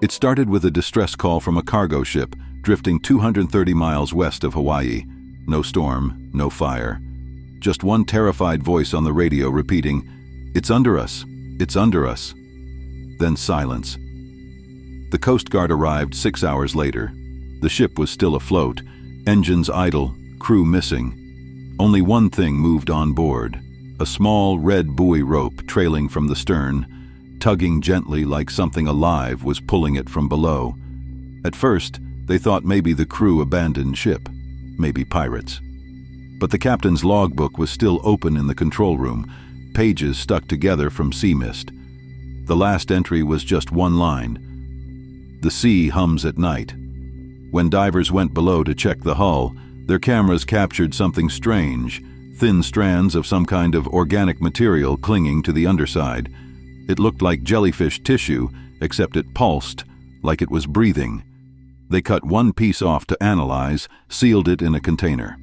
It started with a distress call from a cargo ship drifting 230 miles west of Hawaii. No storm, no fire. Just one terrified voice on the radio repeating, "It's under us, it's under us." Then silence. The Coast Guard arrived 6 hours later. The ship was still afloat, engines idle, crew missing. Only one thing moved on board, a small red buoy rope trailing from the stern, tugging gently like something alive was pulling it from below. At first, they thought maybe the crew abandoned ship, maybe pirates. But the captain's logbook was still open in the control room, pages stuck together from sea mist. The last entry was just one line. "The sea hums at night." When divers went below to check the hull, their cameras captured something strange, thin strands of some kind of organic material clinging to the underside. It looked like jellyfish tissue, except it pulsed, like it was breathing. They cut one piece off to analyze, sealed it in a container.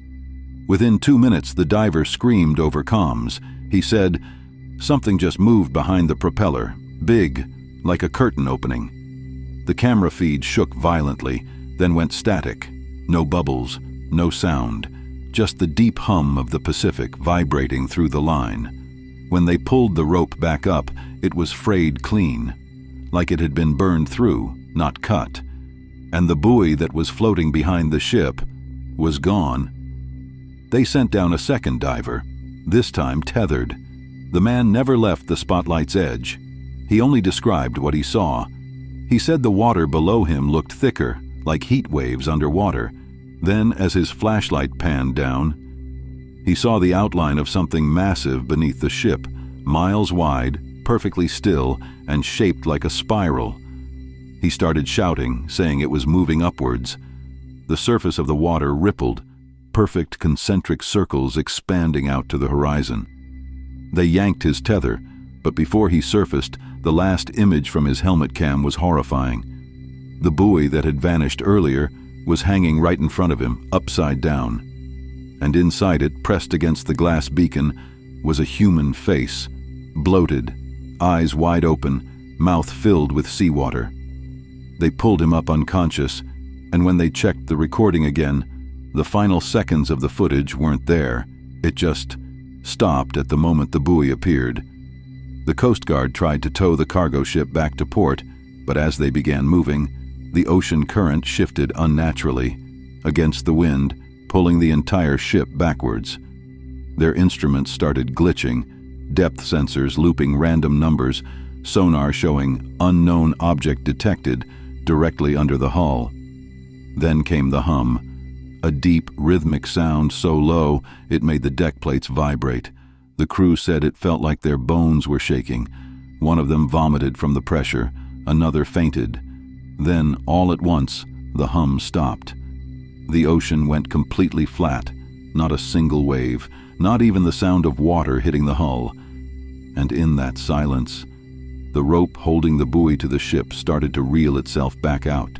Within 2 minutes, the diver screamed over comms. He said, "Something just moved behind the propeller, big, like a curtain opening." The camera feed shook violently, then went static. No bubbles, no sound, just the deep hum of the Pacific vibrating through the line. When they pulled the rope back up, it was frayed clean, like it had been burned through, not cut. And the buoy that was floating behind the ship was gone. They sent down a second diver, this time tethered. The man never left the spotlight's edge. He only described what he saw. He said the water below him looked thicker, like heat waves underwater. Then, as his flashlight panned down, he saw the outline of something massive beneath the ship, miles wide, perfectly still, and shaped like a spiral. He started shouting, saying it was moving upwards. The surface of the water rippled, perfect concentric circles expanding out to the horizon. They yanked his tether, but before he surfaced, the last image from his helmet cam was horrifying. The buoy that had vanished earlier was hanging right in front of him, upside down. And inside it, pressed against the glass beacon, was a human face, bloated, eyes wide open, mouth filled with seawater. They pulled him up unconscious, and when they checked the recording again, the final seconds of the footage weren't there. It just stopped at the moment the buoy appeared. The Coast Guard tried to tow the cargo ship back to port, but as they began moving, the ocean current shifted unnaturally, against the wind, pulling the entire ship backwards. Their instruments started glitching, depth sensors looping random numbers, sonar showing unknown object detected directly under the hull. Then came the hum, a deep, rhythmic sound so low it made the deck plates vibrate. The crew said it felt like their bones were shaking. One of them vomited from the pressure, another fainted. Then, all at once, the hum stopped. The ocean went completely flat, not a single wave, not even the sound of water hitting the hull. And in that silence, the rope holding the buoy to the ship started to reel itself back out.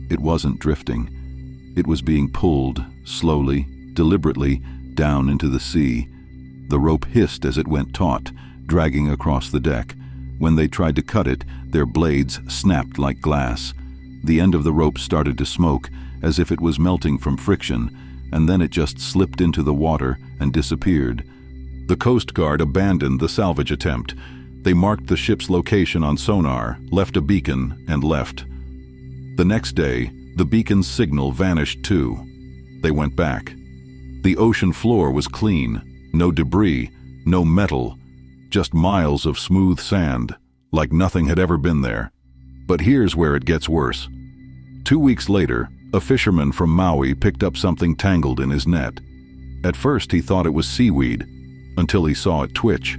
It wasn't drifting. It was being pulled, slowly, deliberately, down into the sea. The rope hissed as it went taut, dragging across the deck. When they tried to cut it, their blades snapped like glass. The end of the rope started to smoke, as if it was melting from friction, and then it just slipped into the water and disappeared. The Coast Guard abandoned the salvage attempt. They marked the ship's location on sonar, left a beacon, and left. The next day, the beacon's signal vanished too. They went back. The ocean floor was clean, no debris, no metal, just miles of smooth sand, like nothing had ever been there. But here's where it gets worse. 2 weeks later, a fisherman from Maui picked up something tangled in his net. At first he thought it was seaweed, until he saw it twitch.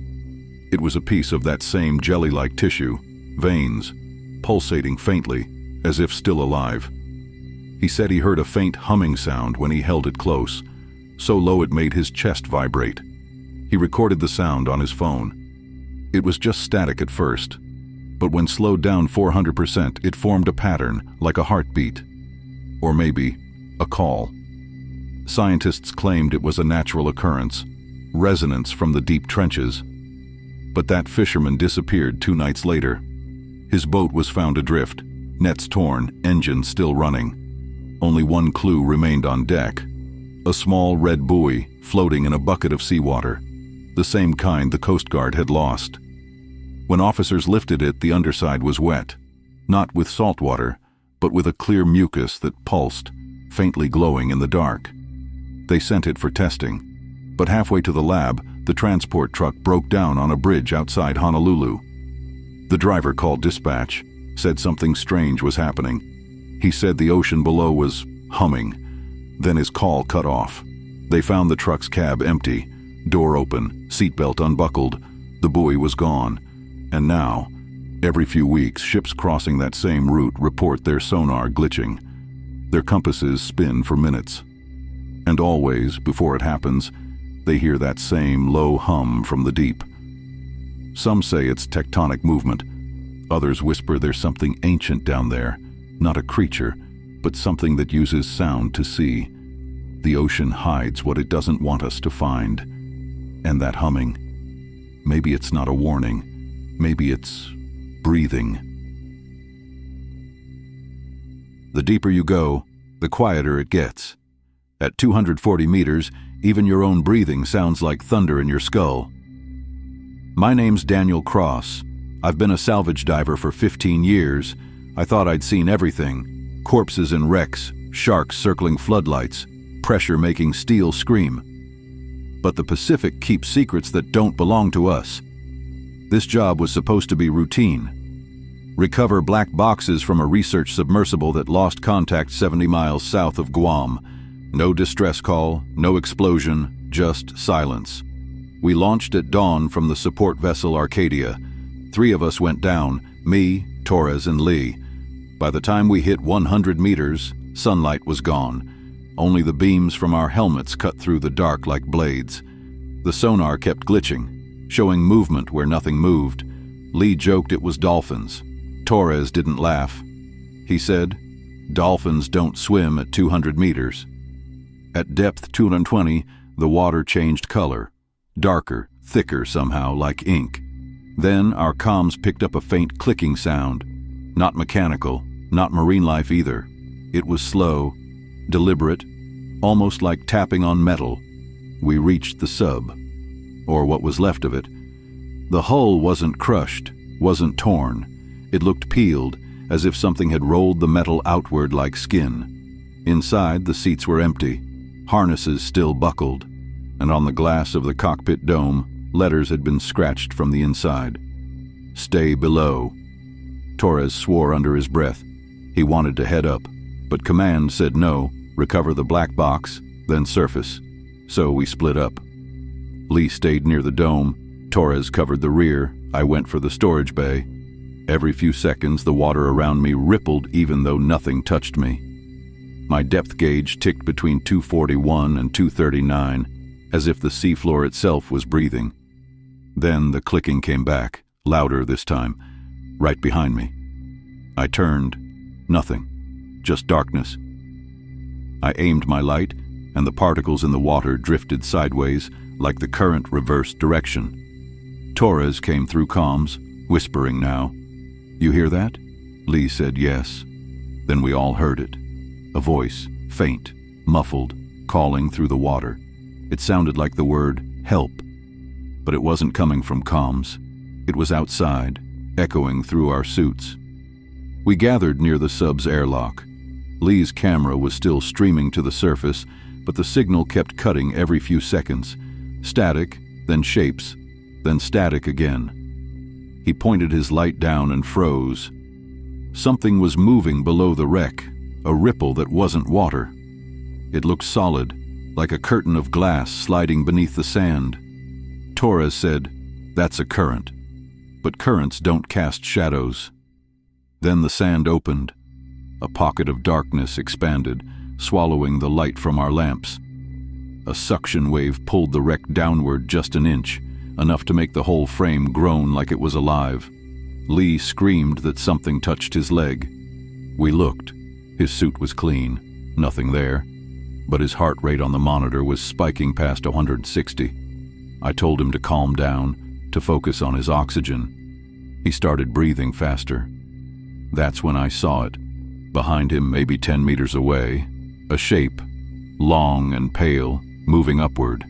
It was a piece of that same jelly-like tissue, veins, pulsating faintly, as if still alive. He said he heard a faint humming sound when he held it close, so low it made his chest vibrate. He recorded the sound on his phone. It was just static at first, but when slowed down 400%, it formed a pattern, like a heartbeat. Or maybe a call. Scientists claimed it was a natural occurrence, resonance from the deep trenches. But that fisherman disappeared 2 nights later. His boat was found adrift, Nets torn, engine still running. Only one clue remained on deck. A small red buoy floating in a bucket of seawater, the same kind the Coast Guard had lost. When officers lifted it, the underside was wet, not with salt water, but with a clear mucus that pulsed, faintly glowing in the dark. They sent it for testing, but halfway to the lab, the transport truck broke down on a bridge outside Honolulu. The driver called dispatch, said something strange was happening. He said the ocean below was humming. Then his call cut off. They found the truck's cab empty, door open, seatbelt unbuckled. The buoy was gone. And now, every few weeks, ships crossing that same route report their sonar glitching. Their compasses spin for minutes. And always, before it happens, they hear that same low hum from the deep. Some say it's tectonic movement. Others whisper there's something ancient down there, not a creature, but something that uses sound to see. The ocean hides what it doesn't want us to find. And that humming, maybe it's not a warning. Maybe it's breathing. The deeper you go, the quieter it gets. At 240 meters, even your own breathing sounds like thunder in your skull. My name's Daniel Cross. I've been a salvage diver for 15 years. I thought I'd seen everything. Corpses in wrecks, sharks circling floodlights, pressure making steel scream. But the Pacific keeps secrets that don't belong to us. This job was supposed to be routine. Recover black boxes from a research submersible that lost contact 70 miles south of Guam. No distress call, no explosion, just silence. We launched at dawn from the support vessel Arcadia. 3 of us went down, me, Torres, and Lee. By the time we hit 100 meters, sunlight was gone. Only the beams from our helmets cut through the dark like blades. The sonar kept glitching, showing movement where nothing moved. Lee joked it was dolphins. Torres didn't laugh. He said, "Dolphins don't swim at 200 meters." At depth 220, the water changed color. Darker, thicker somehow, like ink. Then our comms picked up a faint clicking sound. Not mechanical, not marine life either. It was slow, deliberate, almost like tapping on metal. We reached the sub, or what was left of it. The hull wasn't crushed, wasn't torn. It looked peeled, as if something had rolled the metal outward like skin. Inside, the seats were empty, harnesses still buckled, and on the glass of the cockpit dome, letters had been scratched from the inside. "Stay below." Torres swore under his breath. He wanted to head up, but command said no, recover the black box, then surface. So we split up. Lee stayed near the dome. Torres covered the rear. I went for the storage bay. Every few seconds, the water around me rippled even though nothing touched me. My depth gauge ticked between 241 and 239, as if the seafloor itself was breathing. Then the clicking came back, louder this time, right behind me. I turned. Nothing. Just darkness. I aimed my light, and the particles in the water drifted sideways like the current reversed direction. Torres came through comms, whispering now. "You hear that?" Lee said yes. Then we all heard it. A voice, faint, muffled, calling through the water. It sounded like the word help, but it wasn't coming from comms. It was outside, echoing through our suits. We gathered near the sub's airlock. Lee's camera was still streaming to the surface, but the signal kept cutting every few seconds. Static, then shapes, then static again. He pointed his light down and froze. Something was moving below the wreck, a ripple that wasn't water. It looked solid, like a curtain of glass sliding beneath the sand. Torres said, "That's a current." But currents don't cast shadows. Then the sand opened. A pocket of darkness expanded, swallowing the light from our lamps. A suction wave pulled the wreck downward just an inch, enough to make the whole frame groan like it was alive. Lee screamed that something touched his leg. We looked. His suit was clean, nothing there, but his heart rate on the monitor was spiking past 160. I told him to calm down, to focus on his oxygen. He started breathing faster. That's when I saw it. Behind him, maybe 10 meters away, a shape, long and pale, moving upward.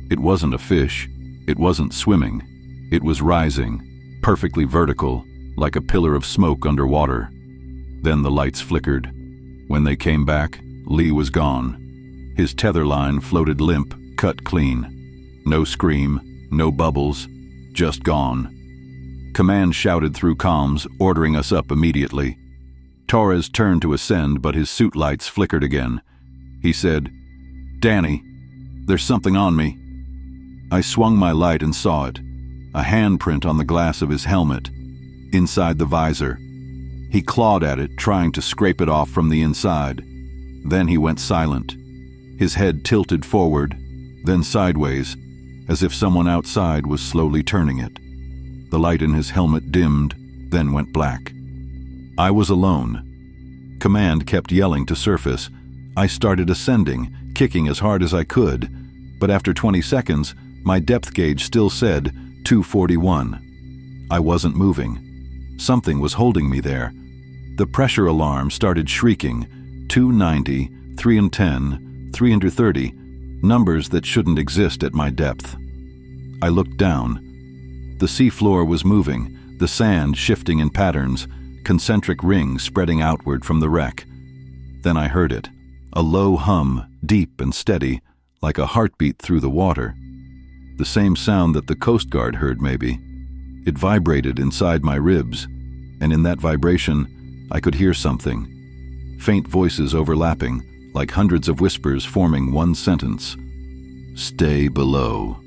It wasn't a fish. It wasn't swimming. It was rising, perfectly vertical, like a pillar of smoke underwater. Then the lights flickered. When they came back, Lee was gone. His tether line floated limp, cut clean. No scream, no bubbles, just gone. Command shouted through comms, ordering us up immediately. Torres turned to ascend, but his suit lights flickered again. He said, "Danny, there's something on me." I swung my light and saw it, a handprint on the glass of his helmet, inside the visor. He clawed at it, trying to scrape it off from the inside. Then he went silent. His head tilted forward, then sideways, as if someone outside was slowly turning it. The light in his helmet dimmed, then went black. I was alone. Command kept yelling to surface. I started ascending, kicking as hard as I could, but after 20 seconds, my depth gauge still said 241. I wasn't moving. Something was holding me there. The pressure alarm started shrieking, 290, 310, 330, numbers that shouldn't exist at my depth. I looked down. The seafloor was moving, the sand shifting in patterns, concentric rings spreading outward from the wreck. Then I heard it, a low hum, deep and steady, like a heartbeat through the water. The same sound that the Coast Guard heard, maybe. It vibrated inside my ribs, and in that vibration, I could hear something. Faint voices overlapping, like hundreds of whispers forming one sentence. "Stay below."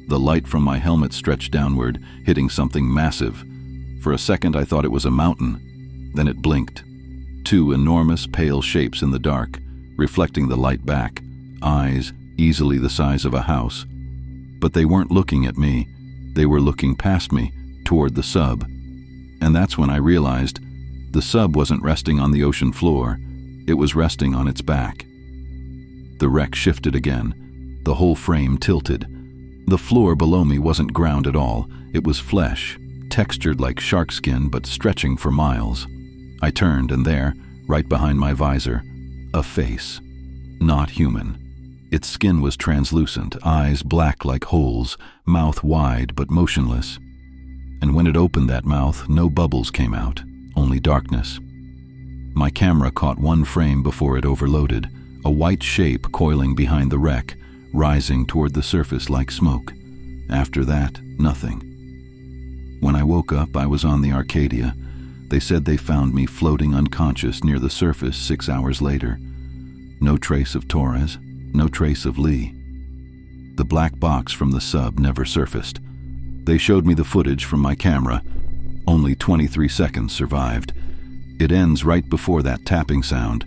The light from my helmet stretched downward, hitting something massive. For a second I thought it was a mountain. Then it blinked. Two enormous pale shapes in the dark, reflecting the light back, eyes easily the size of a house. But they weren't looking at me. They were looking past me, toward the sub. And that's when I realized the sub wasn't resting on the ocean floor. It was resting on its back. The wreck shifted again. The whole frame tilted. The floor below me wasn't ground at all. It was flesh, textured like shark skin but stretching for miles. I turned, and there, right behind my visor, a face. Not human. Its skin was translucent, eyes black like holes, mouth wide but motionless. And when it opened that mouth, no bubbles came out, only darkness. My camera caught one frame before it overloaded, a white shape coiling behind the wreck, rising toward the surface like smoke. After that, nothing. When I woke up, I was on the Arcadia. They said they found me floating unconscious near the surface 6 hours later. No trace of Torres, no trace of Lee. The black box from the sub never surfaced. They showed me the footage from my camera. Only 23 seconds survived. It ends right before that tapping sound.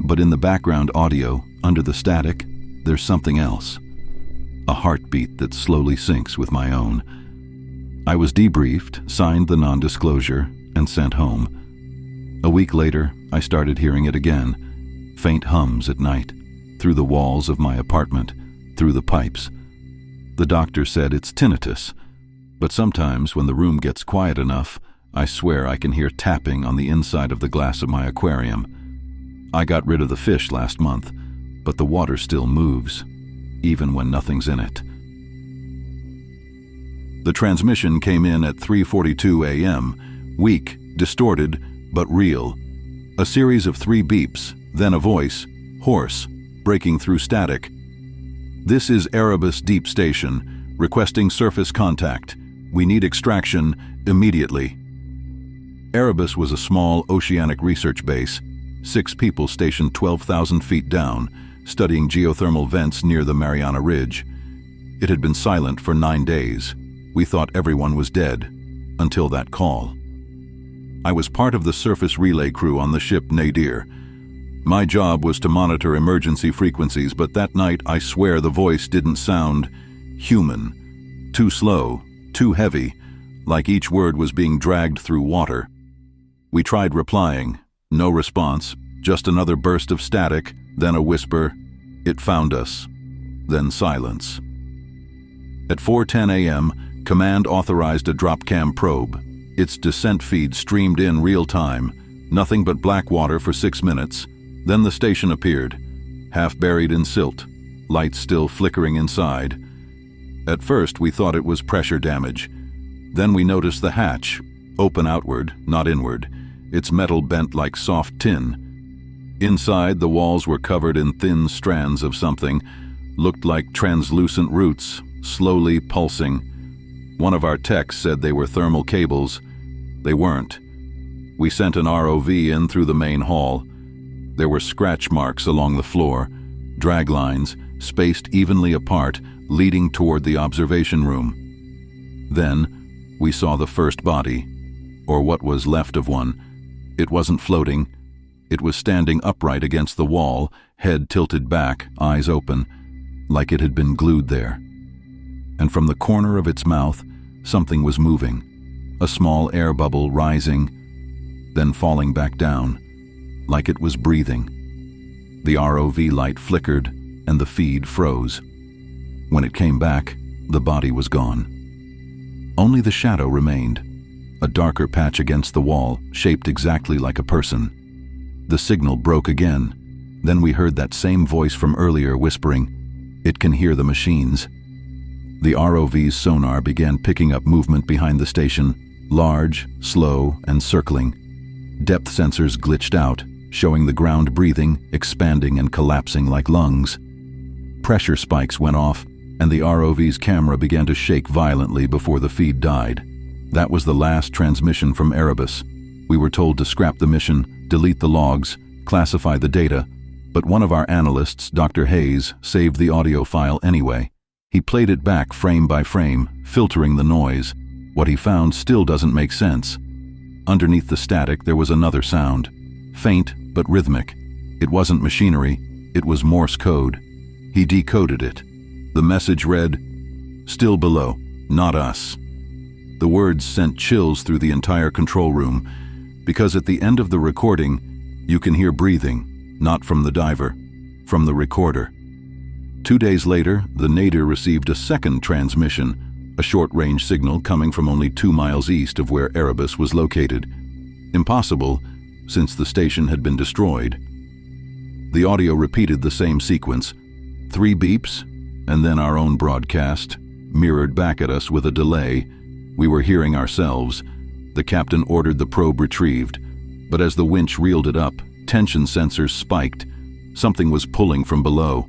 But in the background audio, under the static, there's something else. A heartbeat that slowly syncs with my own. I was debriefed, signed the non-disclosure, and sent home. A week later, I started hearing it again. Faint hums at night, through the walls of my apartment, through the pipes. The doctor said it's tinnitus, but sometimes when the room gets quiet enough, I swear I can hear tapping on the inside of the glass of my aquarium. I got rid of the fish last month, but the water still moves, even when nothing's in it. The transmission came in at 3:42 a.m., weak, distorted, but real. A series of 3 beeps, then a voice, hoarse, breaking through static. "This is Erebus Deep Station, requesting surface contact. We need extraction immediately." Erebus was a small oceanic research base, 6 people stationed 12,000 feet down, studying geothermal vents near the Mariana Ridge. It had been silent for 9 days. We thought everyone was dead, until that call. I was part of the surface relay crew on the ship Nadir. My job was to monitor emergency frequencies, but that night I swear the voice didn't sound human. Too slow, too heavy, like each word was being dragged through water. We tried replying. No response, just another burst of static, then a whisper, "It found us." Then silence. At 4:10 a.m., Command authorized a drop-cam probe. Its descent feed streamed in real time, nothing but black water for 6 minutes. Then the station appeared, half buried in silt, lights still flickering inside. At first we thought it was pressure damage. Then we noticed the hatch, open outward, not inward, its metal bent like soft tin. Inside, the walls were covered in thin strands of something, looked like translucent roots, slowly pulsing. One of our techs said they were thermal cables. They weren't. We sent an ROV in through the main hall. There were scratch marks along the floor, drag lines, spaced evenly apart, leading toward the observation room. Then, we saw the first body, or what was left of one. It wasn't floating. It was standing upright against the wall, head tilted back, eyes open, like it had been glued there. And from the corner of its mouth, something was moving, a small air bubble rising, then falling back down, like it was breathing. The ROV light flickered, and the feed froze. When it came back, the body was gone. Only the shadow remained, a darker patch against the wall, shaped exactly like a person. The signal broke again. Then we heard that same voice from earlier whispering, "It can hear the machines." The ROV's sonar began picking up movement behind the station, large, slow, and circling. Depth sensors glitched out, showing the ground breathing, expanding and collapsing like lungs. Pressure spikes went off, and the ROV's camera began to shake violently before the feed died. That was the last transmission from Erebus. We were told to scrap the mission, delete the logs, classify the data, but one of our analysts, Dr. Hayes, saved the audio file anyway. He played it back frame by frame, filtering the noise. What he found still doesn't make sense. Underneath the static, there was another sound, faint but rhythmic. It wasn't machinery, it was Morse code. He decoded it. The message read, "Still below, not us." The words sent chills through the entire control room, because at the end of the recording, you can hear breathing, not from the diver, from the recorder. 2 days later, the nadir received a second transmission, a short-range signal coming from only 2 miles east of where Erebus was located. Impossible, since the station had been destroyed. The audio repeated the same sequence, 3 beeps, and then our own broadcast, mirrored back at us with a delay. We were hearing ourselves. The captain ordered the probe retrieved, but as the winch reeled it up, tension sensors spiked. Something was pulling from below.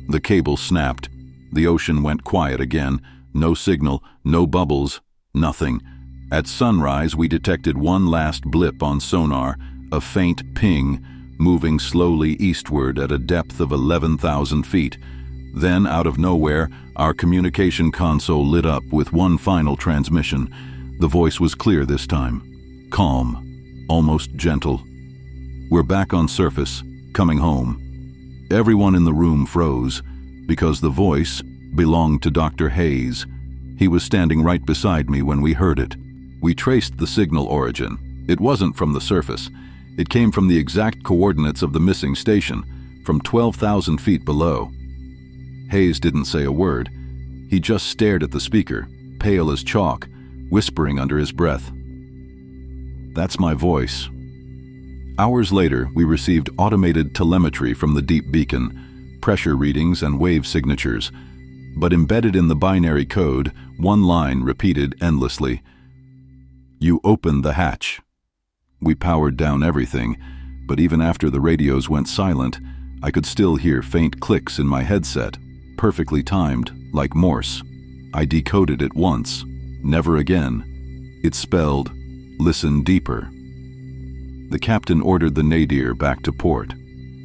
The cable snapped. The ocean went quiet again. No signal, no bubbles, nothing. At sunrise, we detected one last blip on sonar, a faint ping, moving slowly eastward at a depth of 11,000 feet. Then, out of nowhere, our communication console lit up with one final transmission. The voice was clear this time, calm, almost gentle. "We're back on surface, coming home." Everyone in the room froze, because the voice belonged to Dr. Hayes. He was standing right beside me when we heard it. We traced the signal origin. It wasn't from the surface. It came from the exact coordinates of the missing station, from 12,000 feet below. Hayes didn't say a word. He just stared at the speaker, pale as chalk, whispering under his breath. "That's my voice." Hours later, we received automated telemetry from the deep beacon, pressure readings and wave signatures. But embedded in the binary code, one line repeated endlessly, "You opened the hatch." We powered down everything, but even after the radios went silent, I could still hear faint clicks in my headset, perfectly timed, like Morse. I decoded it once, never again. It spelled, "Listen deeper." The captain ordered the nadir back to port.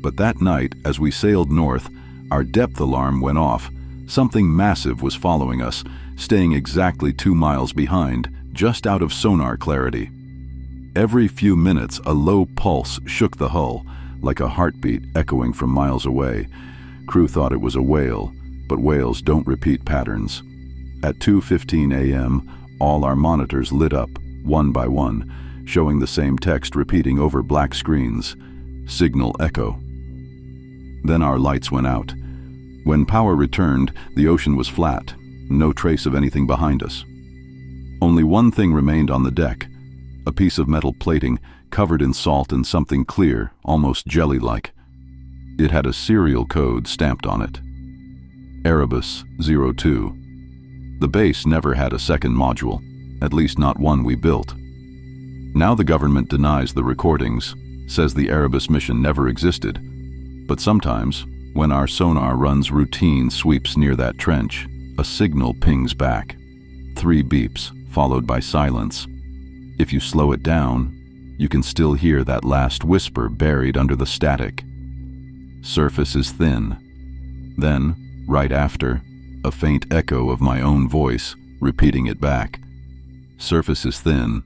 But that night, as we sailed north, our depth alarm went off. Something massive was following us, staying exactly 2 miles behind, just out of sonar clarity. Every few minutes, a low pulse shook the hull, like a heartbeat echoing from miles away. Crew thought it was a whale, but whales don't repeat patterns. At 2:15 a.m., all our monitors lit up, one by one, showing the same text repeating over black screens, "Signal echo." Then our lights went out. When power returned, the ocean was flat, no trace of anything behind us. Only one thing remained on the deck, a piece of metal plating covered in salt and something clear, almost jelly-like. It had a serial code stamped on it. Erebus 02. The base never had a second module, at least not one we built. Now the government denies the recordings, says the Erebus mission never existed. But sometimes, when our sonar runs routine sweeps near that trench, a signal pings back. 3 beeps, followed by silence. If you slow it down, you can still hear that last whisper buried under the static. Surface is thin. Then, right after, a faint echo of my own voice, repeating it back. Surface is thin,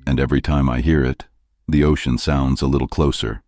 and every time I hear it, the ocean sounds a little closer.